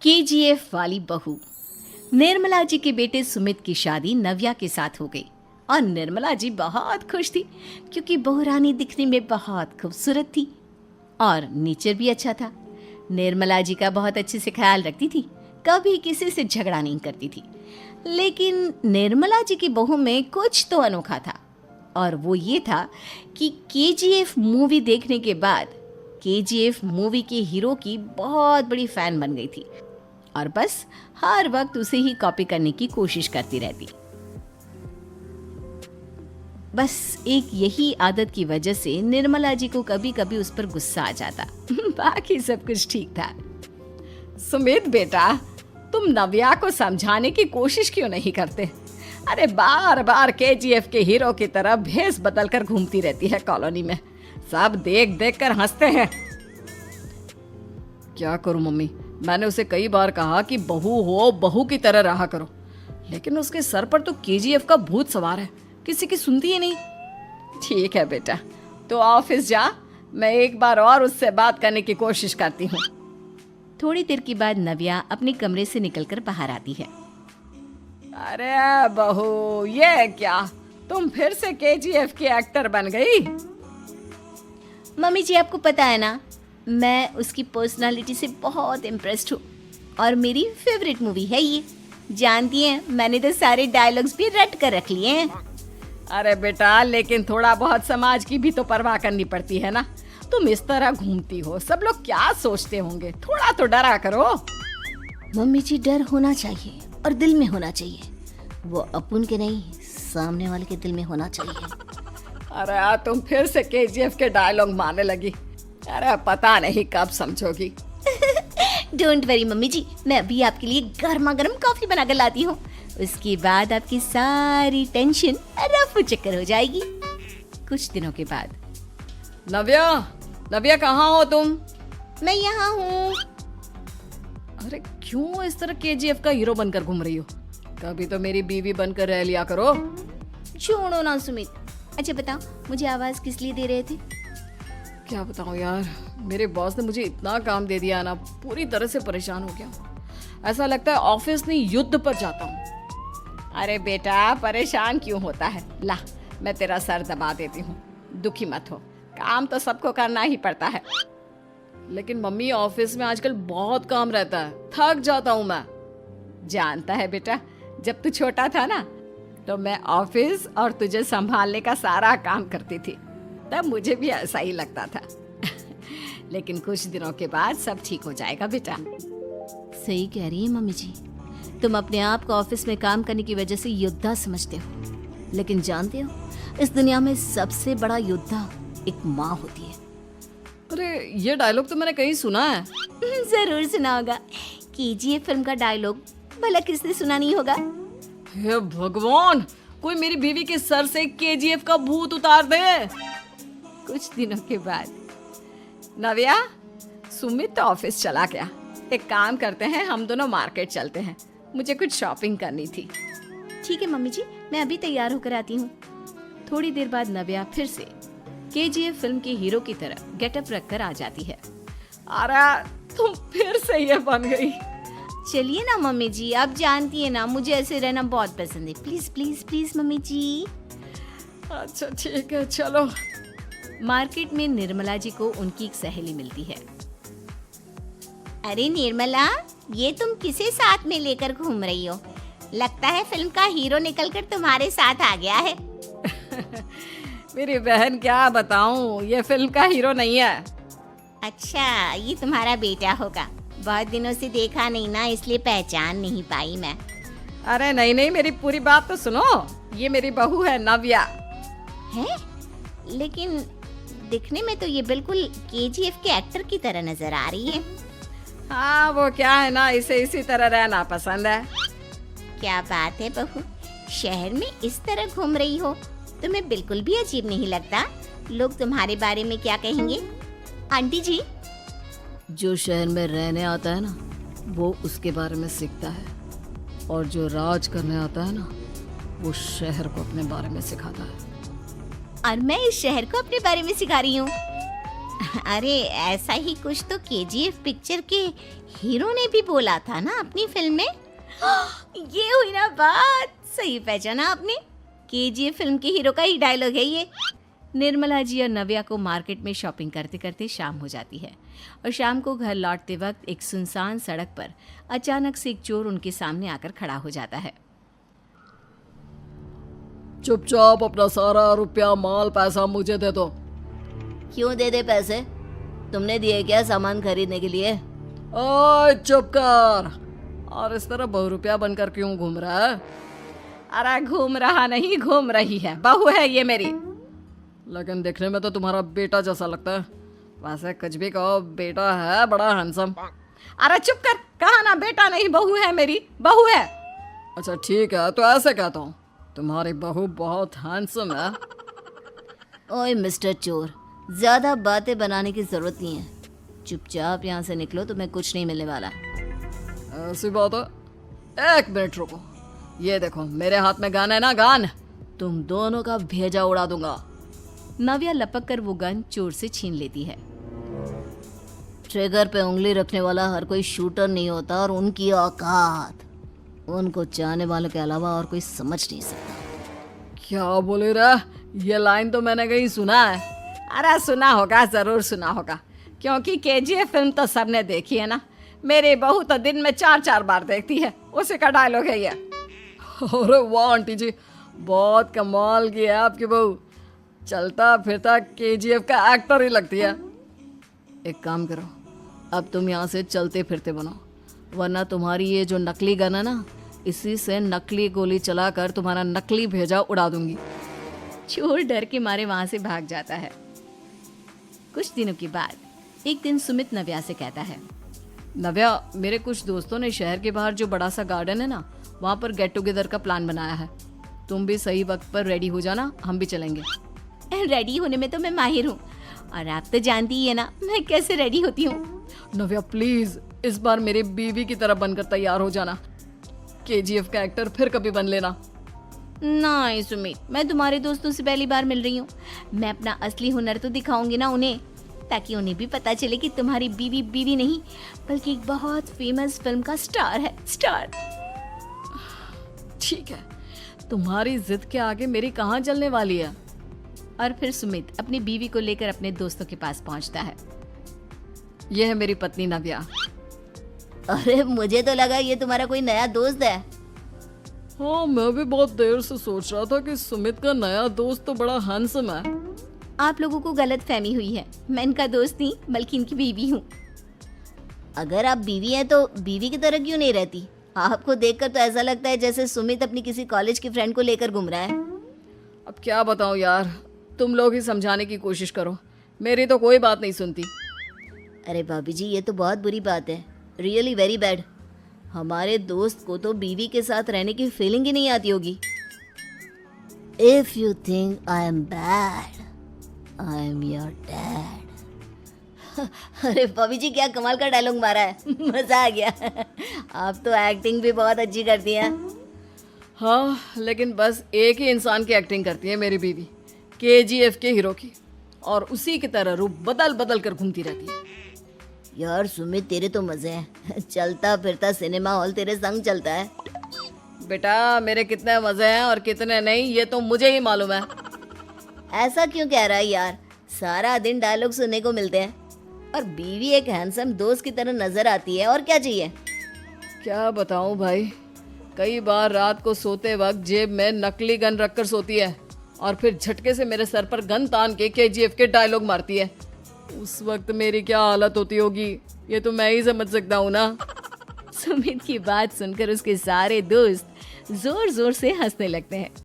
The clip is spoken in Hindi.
केजीएफ वाली बहू। निर्मला जी के बेटे सुमित की शादी नव्या के साथ हो गई और निर्मला जी बहुत खुश थी क्योंकि बहू रानी दिखने में बहुत खूबसूरत थी और नेचर भी अच्छा था। निर्मला जी का बहुत अच्छे से ख्याल रखती थी, कभी किसी से झगड़ा नहीं करती थी। लेकिन निर्मला जी की बहू में कुछ तो अनोखा था और वो ये था कि केजीएफ मूवी देखने के बाद केजीएफ मूवी के हीरो की बहुत बड़ी फैन बन गई थी और बस हर वक्त उसे ही कॉपी करने की कोशिश करती रहती। बस एक यही आदत की वजह से निर्मला जी को कभी कभी उस पर गुस्सा आ जाता। बाकी सब कुछ ठीक था। सुमित बेटा, तुम नव्या को समझाने की कोशिश क्यों नहीं करते? अरे बार बार केजीएफ के हीरो की तरह भेस बदल कर घूमती रहती है कॉलोनी में, सब देख देख कर हंसते हैं। क्या करूं मम्मी, मैंने उसे कई बार कहा कि बहू हो, बहू की तरह रहा करो, लेकिन उसके सर पर तो केजीएफ का भूत सवार है, किसी की सुनती ही नहीं। ठीक है बेटा, तो ऑफिस जा, मैं एक बार और उससे बात करने की कोशिश करती हूँ। थोड़ी देर के बाद नव्या अपने कमरे से निकलकर बाहर आती है। अरे बहू, ये क्या, तुम फिर से केजीएफ की एक्टर बन गई? मम्मी जी, आपको पता है ना, मैं उसकी पर्सनालिटी से बहुत इम्प्रेस्ड हूँ और मेरी फेवरेट मूवी है ये। जानती हैं, मैंने तो सारे डायलॉग्स भी रट कर रख लिए हैं। अरे बेटा, लेकिन थोड़ा बहुत समाज की भी तो परवाह करनी पड़ती है ना। तुम इस तरह घूमती हो, सब लोग क्या सोचते होंगे, थोड़ा तो डरा करो। मम्मी जी, डर होना चाहिए और दिल में होना चाहिए, वो अपन के नहीं, सामने वाले के दिल में होना चाहिए। अरे तुम फिर से केजीएफ के डायलॉग मारने लगी। अरे पता नहीं कब समझोगी। डोंट वरी मम्मी जी, मैं अभी आपके लिए गर्मा गर्म कॉफी बना कर लाती हूँ, उसके बाद आपकी सारी टेंशन रफू चक्कर हो जाएगी। कुछ दिनों के बाद। नव्या, नव्या कहाँ हो तुम? मैं यहाँ हूँ। अरे क्यों इस तरह केजीएफ का हीरो बनकर घूम रही हो? कभी तो मेरी बीवी बनकर रह लिया करो। छोड़ो ना सुमित। अच्छा बताओ, मुझे आवाज किस लिए दे रहे थे? क्या बताऊं यार, मेरे बॉस ने मुझे इतना काम दे दिया ना, पूरी तरह से परेशान हो गया। ऐसा लगता है ऑफिस नहीं, युद्ध पर जाता हूँ। अरे बेटा, परेशान क्यों होता है? ला, मैं तेरा सर दबा देती हूँ, दुखी मत हो, काम तो सबको करना ही पड़ता है। लेकिन मम्मी, ऑफिस में आजकल बहुत काम रहता है, थक जाता हूँ मैं। जानता है बेटा, जब तू छोटा था ना, तो मैं ऑफिस और तुझे संभालने का सारा काम करती थी, तब मुझे भी ऐसा ही लगता था। लेकिन कुछ दिनों के बाद सब ठीक हो जाएगा बेटा। सही कह रही है मम्मी जी, तुम अपने आप को ऑफिस में काम करने की वजह से योद्धा समझते हो, लेकिन जानते हो, इस दुनिया में सबसे बड़ा योद्धा एक माँ होती है। अरे ये डायलॉग तो मैंने कहीं सुना है। जरूर सुना होगा, केजीएफ फिल्म का डायलॉग, भला किसने सुना नहीं होगा? हे भगवान, कोई मेरी बीवी के सर से केजीएफ का भूत उतार दे। कुछ दिनों के बाद। नव्या, सुमित तो ऑफिस चला गया, एक काम करते हैं, हम दोनों मार्केट चलते हैं, मुझे कुछ शॉपिंग करनी थी। ठीक है मम्मी जी, मैं अभी तैयार होकर आती हूँ। थोड़ी देर बाद नव्या फिर से केजीएफ फिल्म के हीरो की तरह गेटअप रखकर आ जाती है। अरे तुम फिर से ये बन गई। चलिए ना मम्मी जी, आप जानती है ना, मुझे ऐसे रहना बहुत पसंद है। प्लीज प्लीज प्लीज मम्मी जी। अच्छा ठीक है, चलो। मार्केट में निर्मला जी को उनकी एक सहेली मिलती है। अरे निर्मला, ये तुम किसे साथ में लेकर घूम रही हो? लगता है फिल्म का हीरो निकलकर तुम्हारे साथ आ गया है। मेरी बहन, क्या बताऊं, ये फिल्म का हीरो नहीं है। अच्छा, ये तुम्हारा बेटा होगा, बहुत दिनों से देखा नहीं ना, इसलिए पहचान नहीं पाई मैं। अरे नहीं नहीं, मेरी पूरी बात तो सुनो, ये मेरी बहू है नव्या। है? लेकिन दिखने में तो ये बिल्कुल केजीएफ के एक्टर की तरह नजर आ रही है। हाँ, वो क्या है ना, इसे इसी तरह रहना पसंद है। क्या बात है बहू, शहर में इस तरह घूम रही हो, तुम्हें बिल्कुल भी अजीब नहीं लगता? लोग तुम्हारे बारे में क्या कहेंगे? आंटी जी, जो शहर में रहने आता है ना, वो उसके बारे में सीखता है, और जो राज करने आता है ना, वो शहर को अपने बारे में सिखाता है। और मैं इस शहर को अपने बारे में सिखा रही हूँ। अरे ऐसा ही कुछ तो केजीएफ पिक्चर के हीरो ने भी बोला था ना अपनी फिल्म में। ये हुई ना बात, सही पहचाना आपने। केजीएफ फिल्म के हीरो का ही डायलॉग है ये। निर्मला जी और नव्या को मार्केट में शॉपिंग करते करते शाम हो जाती है और शाम को घर लौटते वक्त एक सुनसान सड़क पर अचानक से एक चोर उनके सामने आकर खड़ा हो जाता है। चुपचाप अपना सारा रुपया माल पैसा मुझे दे दो। क्यों दे दे पैसे? तुमने दिए क्या सामान खरीदने के लिए? ओए चुप कर। और इस तरह बहुरुपया बनकर क्यों घूम रहा है? अरे घूम रहा नहीं, घूम रही है, बहू है ये मेरी। लेकिन देखने में तो तुम्हारा बेटा जैसा लगता है। वैसे कुछ भी कहो, बेटा है बड़ा हैंडसम। अरे चुप कर, कहा ना बेटा नहीं बहू है मेरी, बहू है। अच्छा ठीक है, तो ऐसे कहता हूँ, तुम्हारी बहू बहुत हैंडसम है। ओए मिस्टर चोर, ज्यादा बातें बनाने की जरूरत नहीं है। चुपचाप यहाँ से निकलो, तुम्हें कुछ नहीं मिलने वाला। ऐसी बात है। एक मिनट रुको, ये देखो मेरे हाथ में गन है ना, गन। तुम दोनों का भेजा उड़ा दूंगा। नव्या लपक कर वो गन चोर से छीन लेती है। ट्रिगर पे उंगली रखने वाला हर कोई शूटर नहीं होता और उनकी औकात उनको चाहने वालों के अलावा और कोई समझ नहीं सकता। क्या बोले रे? ये लाइन तो मैंने कहीं सुना है। अरे सुना होगा, जरूर सुना होगा, क्योंकि केजीएफ फिल्म तो सबने देखी है ना। मेरी बहू तो दिन में 4-4 बार देखती है, उसी का डायलॉग है ये। अरे वाह आंटी जी, बहुत कमाल की है आपकी बहू। चलता फिरता केजीएफ का एक्टर ही लगती है। एक काम करो, अब तुम यहाँ से चलते फिरते बनो, वरना तुम्हारी ये जो नकली गन है ना, इसी से नकली गोली चलाकर तुम्हारा नकली भेजा उड़ा दूंगी। चोर डर के मारे वहां से भाग जाता है। कुछ दिनों के बाद एक दिन सुमित नव्या से कहता है, नव्या, मेरे कुछ दोस्तों ने शहर के बाहर जो बड़ा सा गार्डन है ना, वहाँ पर गेट टुगेदर का प्लान बनाया है। तुम भी सही वक्त पर रेडी हो जाना, हम भी चलेंगे। रेडी होने में तो मैं माहिर हूँ, और आप तो जानती ही है ना मैं कैसे रेडी होती हूँ। नव्या प्लीज, इस बार मेरी बीवी की तरह बनकर तैयार हो जाना। केजीएफ का एक्टर फिर कभी बन लेना। नहीं सुमित, मैं तुम्हारे दोस्तों से पहली बार मिल रही हूँ। मैं अपना असली हुनर तो दिखाऊंगी ना उन्हें, ताकि उन्हें भी पता चले कि तुम्हारी बीवी बीवी नहीं बल्कि एक बहुत फेमस फिल्म का स्टार है, स्टार। ठीक है, तुम्हारी जिद के आगे मेरी कहाँ चलने वाली है। और फिर सुमित अपनी बीवी को लेकर अपने दोस्तों के पास पहुंचता है। यह है मेरी पत्नी नव्या। अरे मुझे तो लगा ये तुम्हारा कोई नया दोस्त है। हाँ, मैं भी बहुत देर से सोच रहा था कि सुमित का नया दोस्त तो बड़ा हैंडसम है। आप लोगों को गलत फहमी हुई है, मैं इनका दोस्त नहीं बल्कि इनकी बीवी हूँ। अगर आप बीवी हैं तो बीवी की तरह क्यों नहीं रहती? आपको देखकर तो ऐसा लगता है जैसे सुमित अपनी किसी कॉलेज की फ्रेंड को लेकर घूम रहा है। अब क्या बताऊं यार, तुम लोग ही समझाने की कोशिश करो, मेरी तो कोई बात नहीं सुनती। अरे भाभी जी, ये तो बहुत बुरी बात है, रियली वेरी बैड। हमारे दोस्त को तो बीवी के साथ रहने की फीलिंग ही नहीं आती होगी। If you think I am bad, I am your dad. अरे भाभी जी, क्या कमाल का डायलॉग मारा है, मजा आ गया। आप तो एक्टिंग भी बहुत अच्छी करती हैं। हाँ, लेकिन बस एक ही इंसान की एक्टिंग करती है मेरी बीवी, केजीएफ के हीरो की, और उसी की तरह रूप बदल बदल कर घूमती रहती है। यार सुमित, तेरे तो मजे हैं, चलता फिरता सिनेमा हॉल तेरे संग चलता है। बेटा, मेरे कितने मजे हैं और कितने नहीं ये तो मुझे ही मालूम है। ऐसा क्यों कह रहा है यार, सारा दिन डायलॉग सुनने को मिलते हैं और बीवी एक हैंडसम दोस्त की तरह नजर आती है, और क्या चाहिए। क्या बताऊं भाई, कई बार रात को सोते वक्त जेब में नकली गन रखकर सोती है और फिर झटके से मेरे सर पर गन तान के केजीएफ के डायलॉग मारती है। उस वक्त मेरी क्या हालत होती होगी ये तो मैं ही समझ सकता हूँ ना। सुमित की बात सुनकर उसके सारे दोस्त जोर जोर से हंसने लगते हैं।